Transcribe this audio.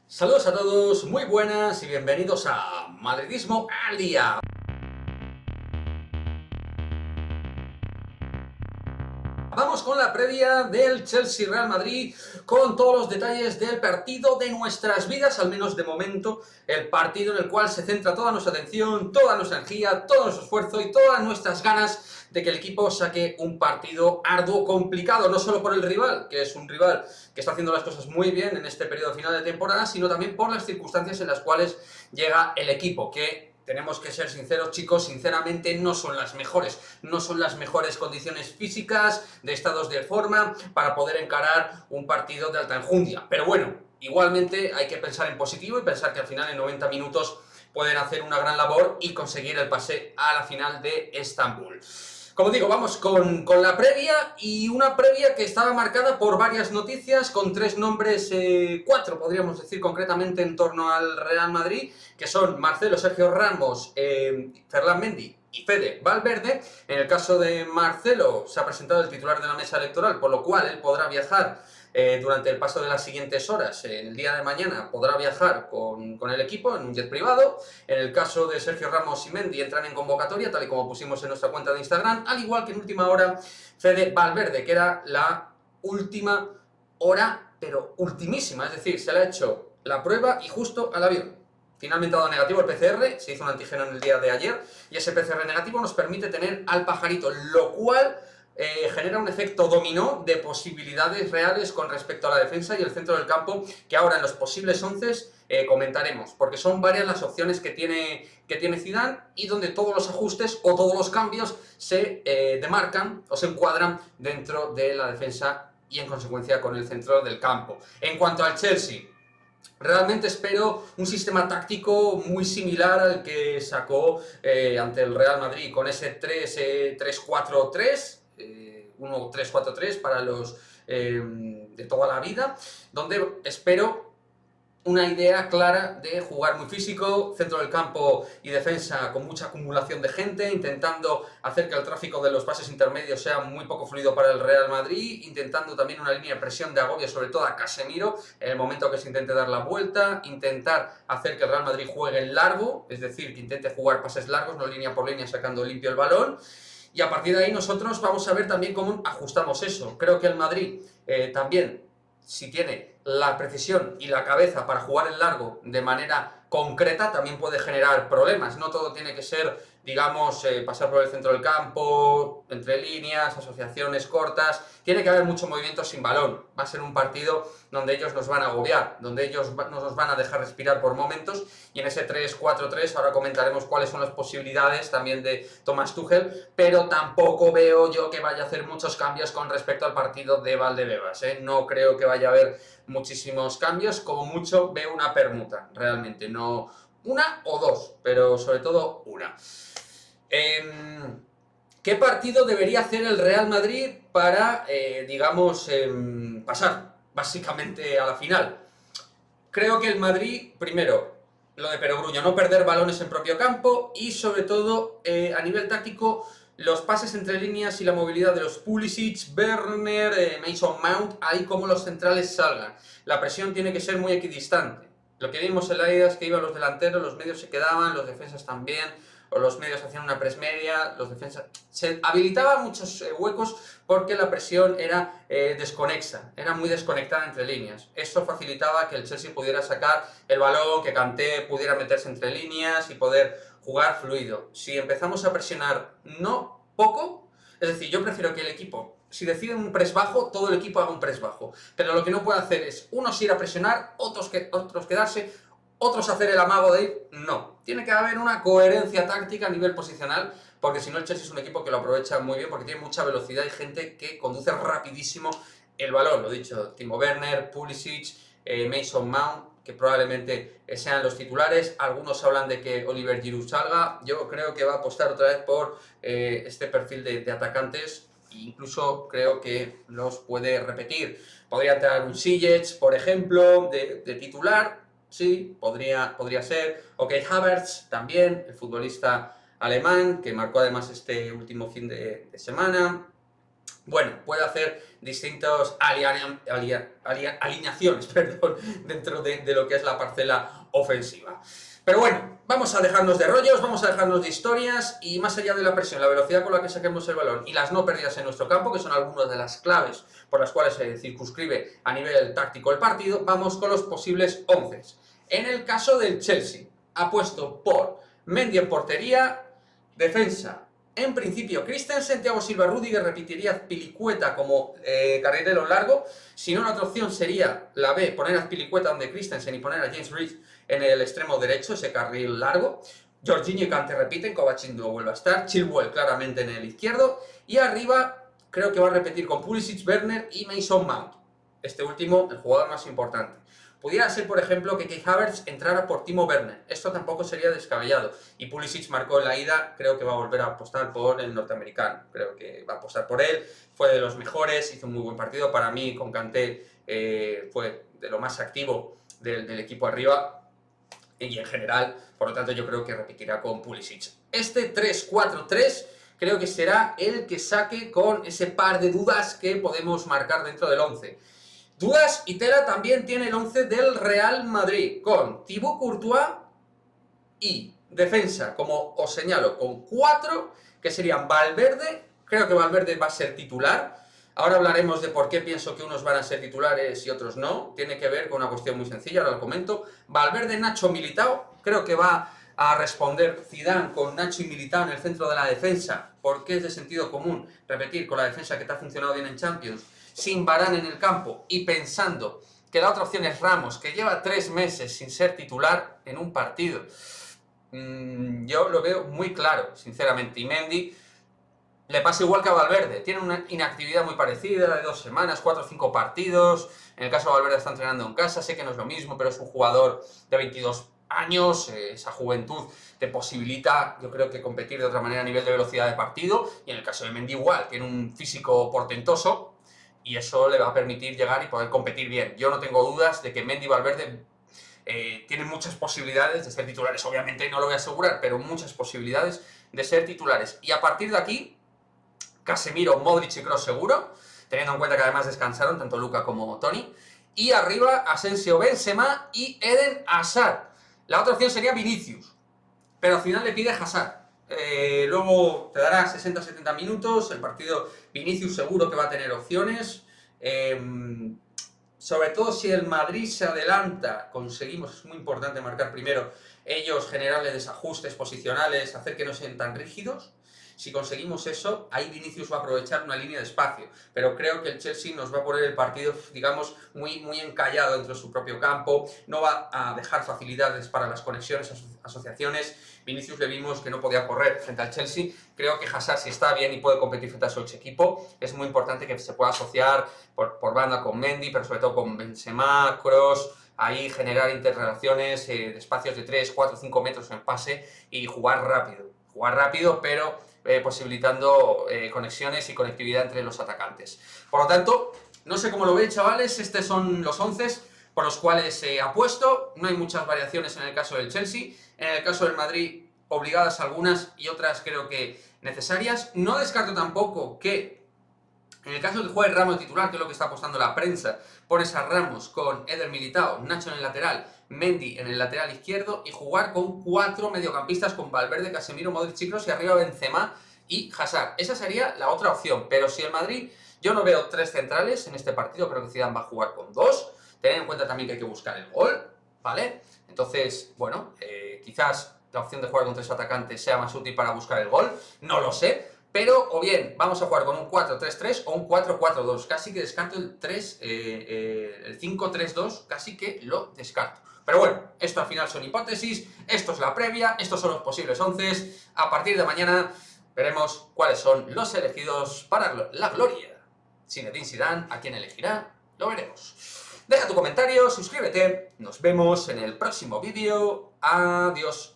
Saludos a todos, muy buenas y bienvenidos a Madridismo al Día. Vamos con la previa del Chelsea-Real Madrid, con todos los detalles del partido de nuestras vidas, al menos de momento, el partido en el cual se centra toda nuestra atención, toda nuestra energía, todo nuestro esfuerzo y todas nuestras ganas de que el equipo saque un partido arduo, complicado, no solo por el rival, que es un rival que está haciendo las cosas muy bien en este periodo final de temporada, sino también por las circunstancias en las cuales llega el equipo, que tenemos que ser sinceros, chicos, sinceramente no son las mejores condiciones físicas, de estados de forma, para poder encarar un partido de alta enjundia. Pero bueno, igualmente hay que pensar en positivo y pensar que al final en 90 minutos pueden hacer una gran labor y conseguir el pase a la final de Estambul. Como digo, vamos con la previa, y una previa que estaba marcada por varias noticias, con tres nombres, cuatro podríamos decir concretamente, en torno al Real Madrid, que son Marcelo, Sergio Ramos, Ferland Mendy y Fede Valverde. En el caso de Marcelo, se ha presentado el titular de la mesa electoral, por lo cual él podrá viajar durante el paso de las siguientes horas. El día de mañana podrá viajar con el equipo en un jet privado. En el caso de Sergio Ramos y Mendy, entran en convocatoria, tal y como pusimos en nuestra cuenta de Instagram, al igual que en última hora Fede Valverde, que era la última hora, pero ultimísima, es decir, se le ha hecho la prueba y justo al avión. Finalmente ha dado negativo el PCR, se hizo un antígeno en el día de ayer, y ese PCR negativo nos permite tener al pajarito, lo cual genera un efecto dominó de posibilidades reales con respecto a la defensa y el centro del campo, que ahora en los posibles 11 comentaremos, porque son varias las opciones que tiene Zidane, y donde todos los ajustes o todos los cambios se demarcan o se encuadran dentro de la defensa y en consecuencia con el centro del campo. En cuanto al Chelsea, realmente espero un sistema táctico muy similar al que sacó ante el Real Madrid, con ese 3-4-3, 1-3-4-3 para los de toda la vida, donde espero una idea clara de jugar muy físico, centro del campo y defensa con mucha acumulación de gente, intentando hacer que el tráfico de los pases intermedios sea muy poco fluido para el Real Madrid, intentando también una línea de presión de agobio, sobre todo a Casemiro, en el momento que se intente dar la vuelta, intentar hacer que el Real Madrid juegue en largo, es decir, que intente jugar pases largos, no línea por línea, sacando limpio el balón. Y a partir de ahí nosotros vamos a ver también cómo ajustamos eso. Creo que el Madrid también, si tiene la precisión y la cabeza para jugar en largo de manera concreta, también puede generar problemas. No todo tiene que ser, digamos, pasar por el centro del campo, entre líneas, asociaciones cortas. Tiene que haber mucho movimiento sin balón. Va a ser un partido donde ellos nos van a agobiar, donde ellos nos van a dejar respirar por momentos, y en ese 3-4-3 ahora comentaremos cuáles son las posibilidades también de Thomas Tuchel, pero tampoco veo yo que vaya a hacer muchos cambios con respecto al partido de Valdebebas, ¿eh? No creo que vaya a haber muchísimos cambios, como mucho veo una permuta, realmente, no una o dos, pero sobre todo una. ¿Qué partido debería hacer el Real Madrid para, digamos, pasar básicamente a la final? Creo que el Madrid, primero, lo de Perogrullo, no perder balones en propio campo, y sobre todo, a nivel táctico, los pases entre líneas y la movilidad de los Pulisic, Werner, Mason Mount, ahí como los centrales salgan. La presión tiene que ser muy equidistante. Lo que vimos en la ida es que iban los delanteros, los medios se quedaban, los defensas también, o los medios hacían una press media, los defensas... Se habilitaban muchos huecos porque la presión era desconexa, era muy desconectada entre líneas. Esto facilitaba que el Chelsea pudiera sacar el balón, que Kanté pudiera meterse entre líneas y poder jugar fluido. Si empezamos a presionar no poco, es decir, yo prefiero que el equipo, si decide un press bajo, todo el equipo haga un press bajo, pero lo que no puede hacer es unos ir a presionar, otros quedarse, otros hacer el amago de ir. No, tiene que haber una coherencia táctica a nivel posicional, porque si no el Chelsea es un equipo que lo aprovecha muy bien, porque tiene mucha velocidad y gente que conduce rapidísimo el balón. Lo dicho, Timo Werner, Pulisic, Mason Mount, que probablemente sean los titulares. Algunos hablan de que Oliver Giroud salga. Yo creo que va a apostar otra vez por este perfil de atacantes, e incluso creo que los puede repetir. Podría entrar un Ziyech, por ejemplo, de titular. Sí, podría ser. Ok, Havertz también, el futbolista alemán, que marcó además este último fin de semana. bueno, puede hacer distintas alineaciones perdón, dentro de lo que es la parcela ofensiva. Pero bueno, vamos a dejarnos de rollos, vamos a dejarnos de historias y más allá de la presión, la velocidad con la que saquemos el balón y las no pérdidas en nuestro campo, que son algunas de las claves por las cuales se circunscribe a nivel táctico el partido, vamos con los posibles 11. En el caso del Chelsea, apuesto por Mendy en portería, defensa. En principio, Christensen, Thiago Silva, Rudiger, repetiría Azpilicueta como carrilero largo. Si no, la otra opción sería la B, poner a Azpilicueta donde Christensen y poner a James Reed en el extremo derecho, ese carril largo. Jorginho y Kante repiten, Kovacic no vuelve a estar, Chilwell claramente en el izquierdo. Y arriba creo que va a repetir con Pulisic, Werner y Mason Mount. Este último, el jugador más importante. Pudiera ser, por ejemplo, que Kai Havertz entrara por Timo Werner. Esto tampoco sería descabellado. Y Pulisic marcó en la ida, creo que va a volver a apostar por el norteamericano. Creo que va a apostar por él. Fue de los mejores, hizo un muy buen partido. Para mí, con Kanté, fue de lo más activo del equipo arriba. Y en general, por lo tanto, yo creo que repetirá con Pulisic. Este 3-4-3 creo que será el que saque con ese par de dudas que podemos marcar dentro del 11. Dudas y tela también tiene el 11 del Real Madrid, con Thibaut Courtois y defensa, como os señalo, con 4, que serían Valverde. Creo que Valverde va a ser titular. Ahora hablaremos de por qué pienso que unos van a ser titulares y otros no. Tiene que ver con una cuestión muy sencilla, ahora lo comento. Valverde, Nacho, Militao. Creo que va a responder Zidane con Nacho y Militao en el centro de la defensa, porque es de sentido común repetir con la defensa que te ha funcionado bien en Champions, sin Varane en el campo y pensando que la otra opción es Ramos, que lleva 3 meses sin ser titular en un partido. Yo lo veo muy claro, sinceramente. Y Mendy le pasa igual que a Valverde, tiene una inactividad muy parecida, de 2 semanas, 4 o 5 partidos. En el caso de Valverde está entrenando en casa, sé que no es lo mismo, pero es un jugador de 22 años, esa juventud te posibilita, yo creo que competir de otra manera a nivel de velocidad de partido, y en el caso de Mendy igual, tiene un físico portentoso, y eso le va a permitir llegar y poder competir bien. Yo no tengo dudas de que Mendy y Valverde tienen muchas posibilidades de ser titulares. Obviamente no lo voy a asegurar, pero muchas posibilidades de ser titulares. Y a partir de aquí, Casemiro, Modric y Kroos seguro, teniendo en cuenta que además descansaron tanto Luka como Toni. Y arriba, Asensio, Benzema y Eden Hazard. La otra opción sería Vinicius, pero al final le pide Hazard. Luego te dará 60-70 minutos, el partido Vinicius seguro que va a tener opciones, sobre todo si el Madrid se adelanta, conseguimos, es muy importante marcar primero, ellos generarle desajustes posicionales, hacer que no sean tan rígidos. Si conseguimos eso, ahí Vinicius va a aprovechar una línea de espacio, pero creo que el Chelsea nos va a poner el partido, digamos, muy encallado dentro de su propio campo, no va a dejar facilidades para las conexiones, asociaciones. Vinicius le vimos que no podía correr frente al Chelsea. Creo que Hazard, si está bien y puede competir frente a su ex equipo, es muy importante que se pueda asociar por banda con Mendy, pero sobre todo con Benzema, Kroos, ahí generar interrelaciones de espacios de 3, 4, 5 metros en pase y jugar rápido, pero posibilitando conexiones y conectividad entre los atacantes. Por lo tanto, no sé cómo lo veis, chavales, estos son los 11 por los cuales apuesto. No hay muchas variaciones en el caso del Chelsea. En el caso del Madrid, obligadas algunas y otras creo que necesarias. No descarto tampoco que en el caso del juegue Ramos titular, que es lo que está apostando la prensa, pones a Ramos con Eder Militao, Nacho en el lateral, Mendy en el lateral izquierdo y jugar con 4 mediocampistas con Valverde, Casemiro, Modric y Kroos y arriba Benzema y Hazard. Esa sería la otra opción, pero si el Madrid, yo no veo 3 centrales en este partido, creo que Zidane va a jugar con 2. Tened en cuenta también que hay que buscar el gol, ¿vale? Entonces, bueno, quizás la opción de jugar con 3 atacantes sea más útil para buscar el gol, no lo sé. Pero, o bien, vamos a jugar con un 4-3-3 o un 4-4-2. Casi que descarto el 5-3-2, casi que lo descarto. Pero bueno, esto al final son hipótesis, esto es la previa, estos son los posibles 11. A partir de mañana veremos cuáles son los elegidos para la gloria. Zinedine Zidane, ¿a quién elegirá? Lo veremos. Deja tu comentario, suscríbete, nos vemos en el próximo vídeo. Adiós.